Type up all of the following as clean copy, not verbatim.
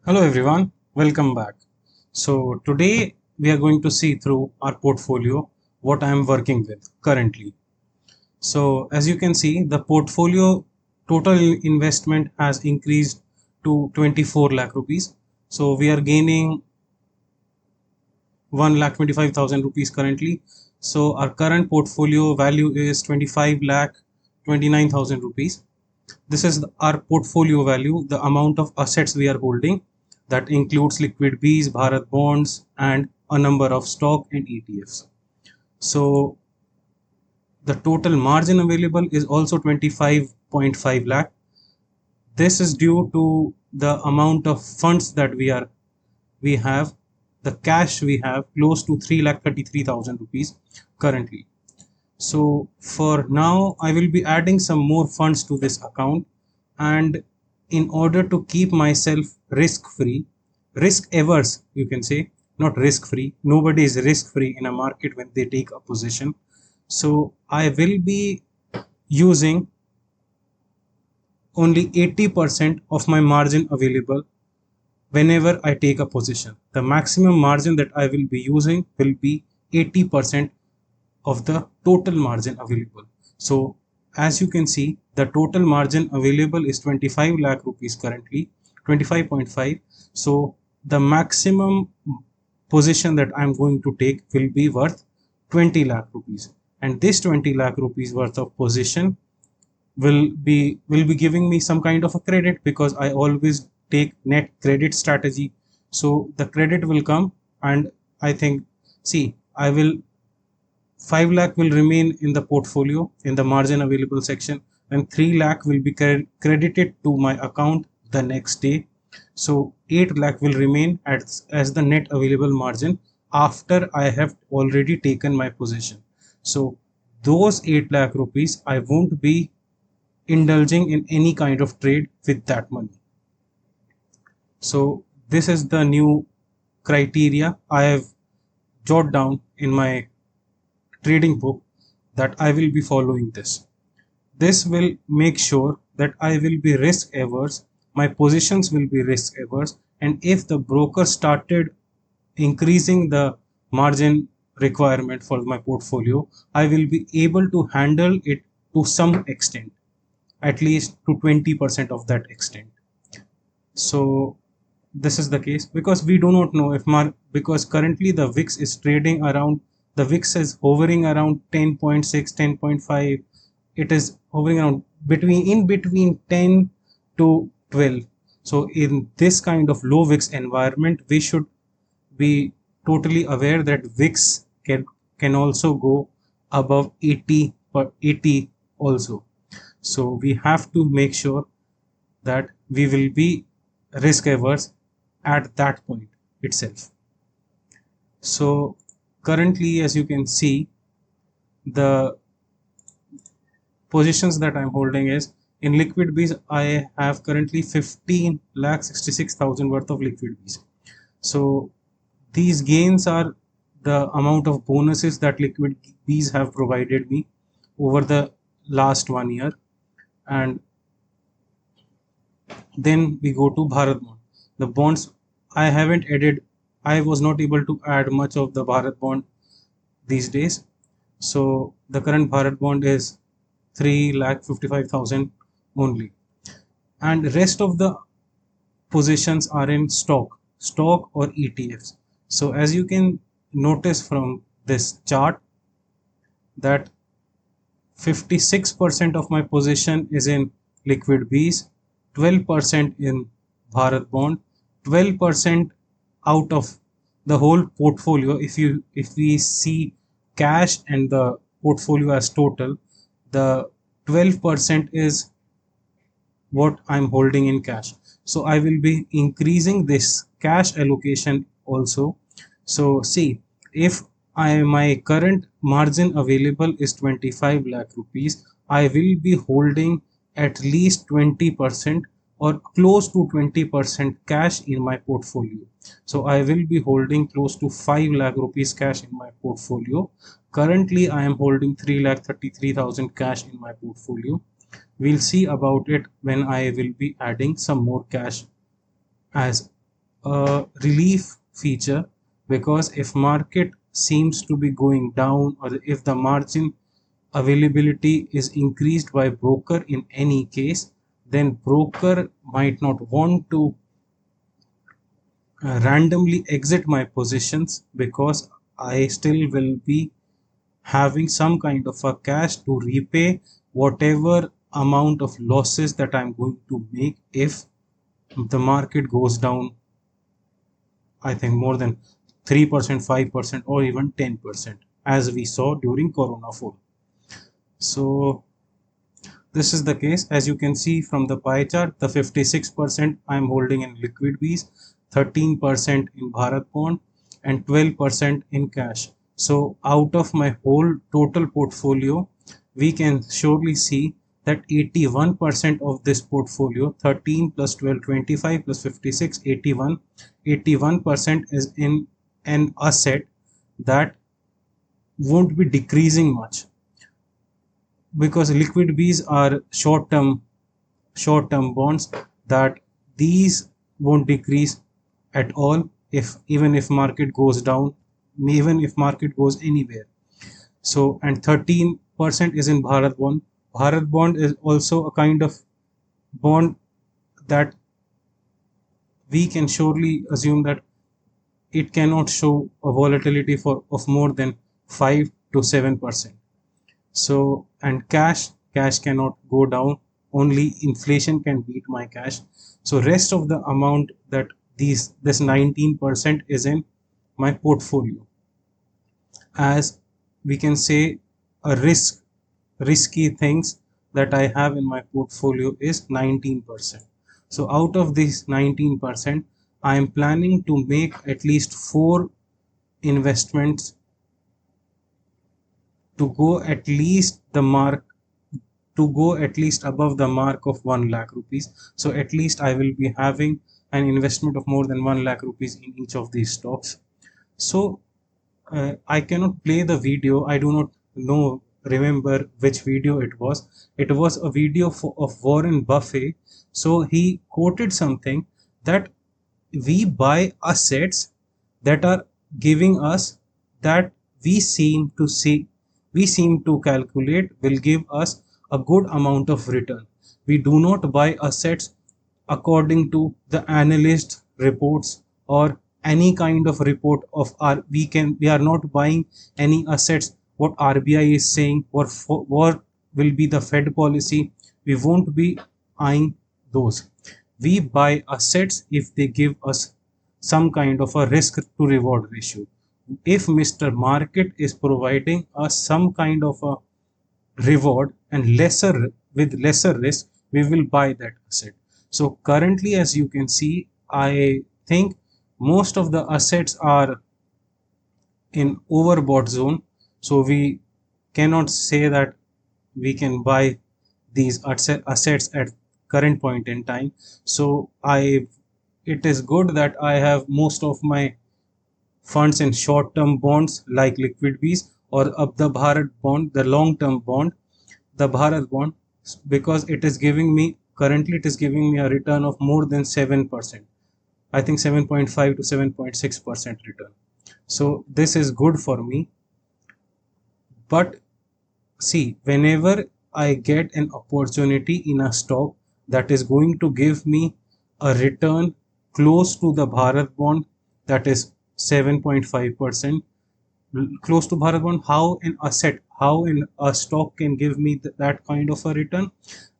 Hello everyone, welcome back. So today we are going to see through our portfolio what I am working with currently. So as you can see, the portfolio total investment has increased to 24 lakh rupees. So we are gaining 1,25,000 rupees currently. So our current portfolio value is 25 lakh 29,000 rupees. This is our portfolio value, the amount of assets we are holding. That includes liquid Bs, Bharat bonds, and a number of stock and ETFs. So the total margin available is also 25.5 lakh. This is due to the amount of funds that we have, the cash we have close to 3,33,000 rupees currently. So for now, I will be adding some more funds to this account, and in order to keep myself risk free, risk averse, you can say, not risk free. Nobody is risk free in a market when they take a position. So I will be using only 80% of my margin available whenever I take a position. The maximum margin that I will be using will be 80% of the total margin available. So as you can see, the total margin available is 25 lakh rupees currently, 25.5. So the maximum position that I'm going to take will be worth 20 lakh rupees. And this 20 lakh rupees worth of position will be giving me some kind of a credit, because I always take net credit strategy. So the credit will come, and I think, see, I will 5 lakh will remain in the portfolio in the margin available section, and 3 lakh will be credited to my account the next day. So 8 lakh will remain as the net available margin after I have already taken my position. So those 8 lakh rupees, I won't be indulging in any kind of trade with that money. So this is the new criteria I have jotted down in my trading book, that I will be following this. This will make sure that I will be risk averse, my positions will be risk averse, and if the broker started increasing the margin requirement for my portfolio, I will be able to handle it to some extent, at least to 20% of that extent. So this is the case because we do not know if because currently the VIX is trading around, the VIX is hovering around 10.6, 10.5. It is hovering around between 10 to 12. So in this kind of low VIX environment, we should be totally aware that VIX can also go above 80 per 80 also. So we have to make sure that we will be risk averse at that point itself. So currently, as you can see, the positions that I'm holding is in liquid Bs. I have currently 15,66,000 worth of liquid Bs. So these gains are the amount of bonuses that liquid Bs have provided me over the last 1 year. And then we go to Bharat bond. The bonds I haven't added, I was not able to add much of the Bharat bond these days. So the current Bharat bond is 3,55,000 only. And rest of the positions are in stock or ETFs. So as you can notice from this chart, that 56% of my position is in liquid Bs, 12% in Bharat bond, 12% out of the whole portfolio. If we see cash and the portfolio as total, the 12% is what I'm holding in cash. So I will be increasing this cash allocation also. So see, if my current margin available is 25 lakh rupees, I will be holding at least 20% or close to 20% cash in my portfolio. So I will be holding close to 5 lakh rupees cash in my portfolio. Currently I am holding 3,33,000 cash in my portfolio. We'll see about it when I will be adding some more cash as a relief feature, because if market seems to be going down, or if the margin availability is increased by broker in any case, then broker might not want to randomly exit my positions, because I still will be having some kind of a cash to repay whatever amount of losses that I'm going to make if the market goes down, I think more than 3%, 5%, or even 10%, as we saw during Corona 4. So this is the case. As you can see from the pie chart, the 56% I'm holding in liquid Bs, 13% in Bharat bond, and 12% in cash. So out of my whole total portfolio, we can surely see that 81% of this portfolio, 13 plus 12, 25 plus 56, 81, 81% is in an asset that won't be decreasing much, because liquid Bs are short-term bonds, that these won't decrease at all, if even if market goes down, even if market goes anywhere. So, and 13% is in Bharat bond. Bharat bond is also a kind of bond that we can surely assume that it cannot show a volatility for of more than 5 to 7%. So, and cash cannot go down, only inflation can beat my cash. So rest of the amount, that this 19% is in my portfolio, as we can say a risky things that I have in my portfolio is 19%. So out of this 19%, I am planning to make at least 4 investments to go at least the mark, to go at least above the mark of 1 lakh rupees. So at least I will be having an investment of more than 1 lakh rupees in each of these stocks. So I cannot play the video. I do not know, remember which video it was. It was a video of Warren Buffett. So he quoted something, that we buy assets that are giving us, that we seem to see, we seem to calculate will give us a good amount of return. We do not buy assets according to the analyst reports, or any kind of report of our, we are not buying any assets what RBI is saying, or what will be the Fed policy. We won't be eyeing those. We buy assets if they give us some kind of a risk to reward ratio. If Mr. Market is providing us some kind of a reward and lesser risk, we will buy that asset. So currently, as you can see, I think most of the assets are in overbought zone. So we cannot say that we can buy these assets at current point in time. So it is good that I have most of my funds in short term bonds like liquid Bs, or of the Bharat bond, the long term bond, the Bharat bond, because it is giving me, currently it is giving me a return of more than 7%. I think 7.5 to 7.6% return. So this is good for me. But see, whenever I get an opportunity in a stock that is going to give me a return close to the Bharat bond, that is 7.5%, close to Bharat bond, how in a stock can give me that kind of a return?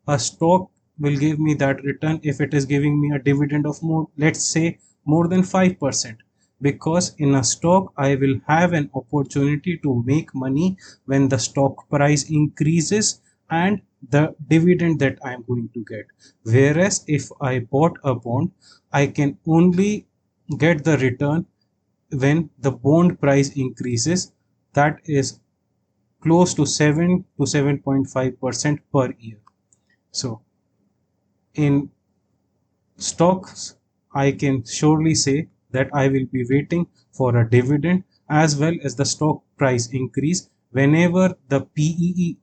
A stock will give me that return if it is giving me a dividend of more, let's say more than 5%, because in a stock I will have an opportunity to make money when the stock price increases and the dividend that I am going to get. Whereas if I bought a bond, I can only get the return when the bond price increases, that is close to 7 to 7.5% per year. So in stocks, I can surely say that I will be waiting for a dividend as well as the stock price increase whenever the PE,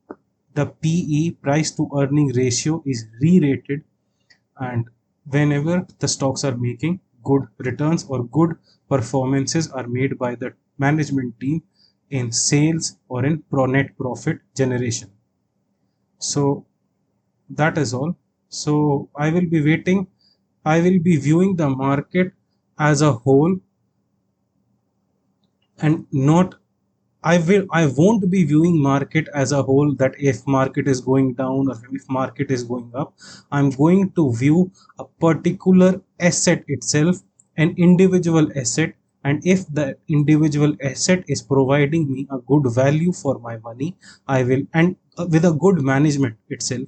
price to earning ratio, is re-rated, and whenever the stocks are making good returns or good performances are made by the management team in sales or in net profit generation. So that is all. So I will be waiting. I will be viewing the market as a whole and not I won't be viewing market as a whole, that if market is going down or if market is going up. I'm going to view a particular asset itself, an individual asset, and if the individual asset is providing me a good value for my money, I will, and with a good management itself,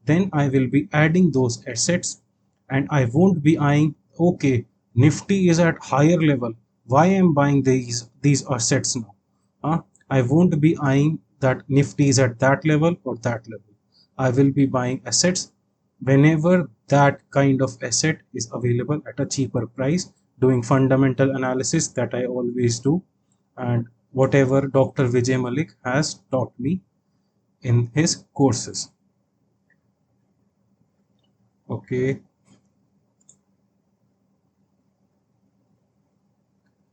then I will be adding those assets, and I won't be eyeing, okay, Nifty is at higher level. Why am buying these assets now? I won't be eyeing that Nifty is at that level or that level. I will be buying assets whenever that kind of asset is available at a cheaper price, doing fundamental analysis that I always do, and whatever Dr. Vijay Malik has taught me in his courses. Okay,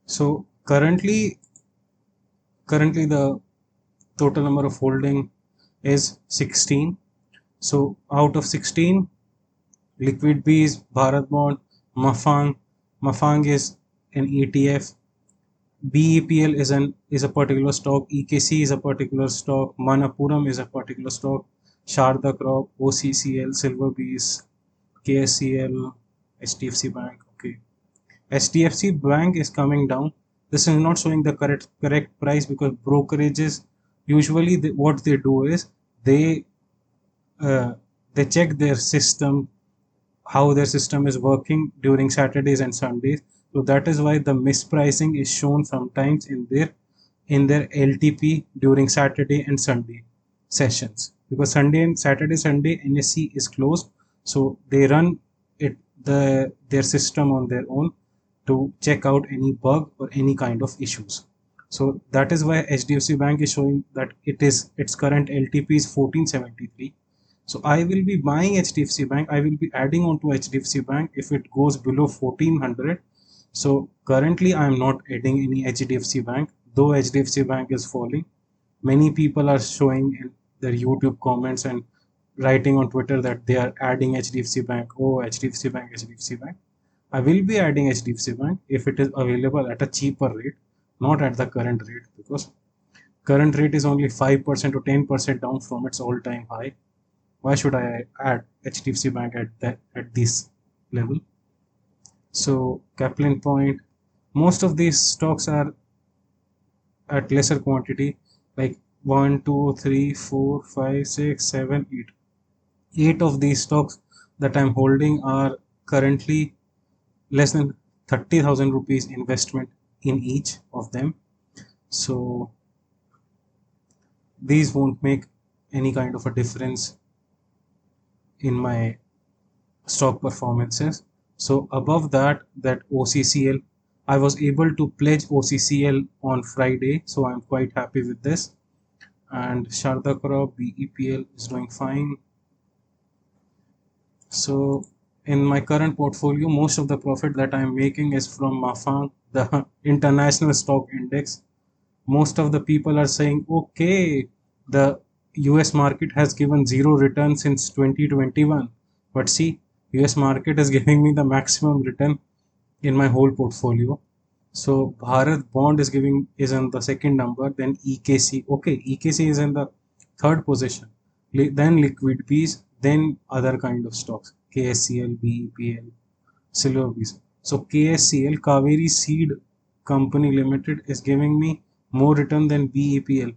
so currently the total number of holding is 16. So out of 16, Liquid Bees, Bharat Bond, Mafang. Mafang is an ETF. BEPL is a particular stock. EKC is a particular stock. Manapuram is a particular stock. Sharda Crop, OCCL, Silver Bees, KSCL, HDFC Bank. Okay, HDFC Bank is coming down. This is not showing the correct price because brokerages usually what they do is they uh, they check their system, how their system is working during Saturdays and Sundays. So that is why the mispricing is shown sometimes in their LTP during Saturday and Sunday sessions, because Sunday and Sunday NSE is closed, so they run their system on their own to check out any bug or any kind of issues. So that is why HDFC Bank is showing that its current LTP is 1473. So I will be buying HDFC Bank. I will be adding on to HDFC Bank if it goes below 1400. So currently I am not adding any HDFC Bank, though HDFC Bank is falling. Many people are showing in their YouTube comments and writing on Twitter that they are adding HDFC Bank. Oh, HDFC Bank, HDFC Bank. I will be adding HDFC Bank if it is available at a cheaper rate, not at the current rate, because current rate is only 5% to 10% down from its all-time high. Why should I add HDFC Bank at this level? So Kaplan Point, most of these stocks are at lesser quantity, like 1, 2, 3, 4, 5, 6, 7, 8. 8 of these stocks that I'm holding are currently less than 30,000 rupees investment in each of them. So these won't make any kind of a difference in my stock performances. So above that OCCL, I was able to pledge OCCL on Friday, so I'm quite happy with this. And Sharda Crop BEPL is doing fine. So in my current portfolio, most of the profit that I'm making is from Mafang, the international stock index. Most of the people are saying, okay, the US market has given zero return since 2021, but see, US market is giving me the maximum return in my whole portfolio. So Bharat Bond is in the second number, then EKC. Okay, EKC is in the third position. Then Liquid Bees, then other kind of stocks, KSCL, BEPL, Silver Bees. So KSCL, Kaveri Seed Company Limited, is giving me more return than BEPL.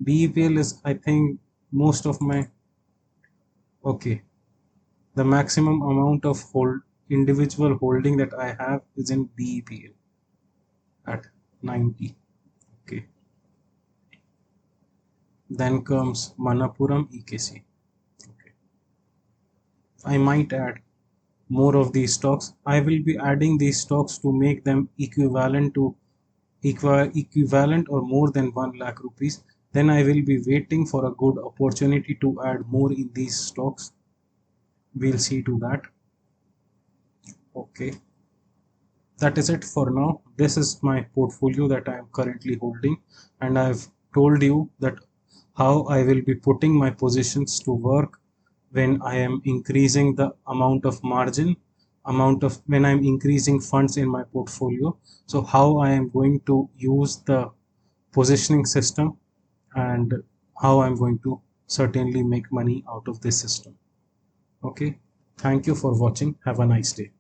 BEPL is, I think, most of my, okay, the maximum amount of individual holding that I have is in BEPL at 90. Okay. Then comes Manapuram EKC. Okay. I might add more of these stocks. I will be adding these stocks to make them equivalent to equivalent or more than 1 lakh rupees. Then I will be waiting for a good opportunity to add more in these stocks. We'll see to that. Okay. that is it for now. This is my portfolio that I am currently holding, and I've told you that how I will be putting my positions to work when I am increasing the amount of margin, amount of when I'm increasing funds in my portfolio. So how I am going to use the positioning system, and how I'm going to certainly make money out of this system. Okay, thank you for watching. Have a nice day.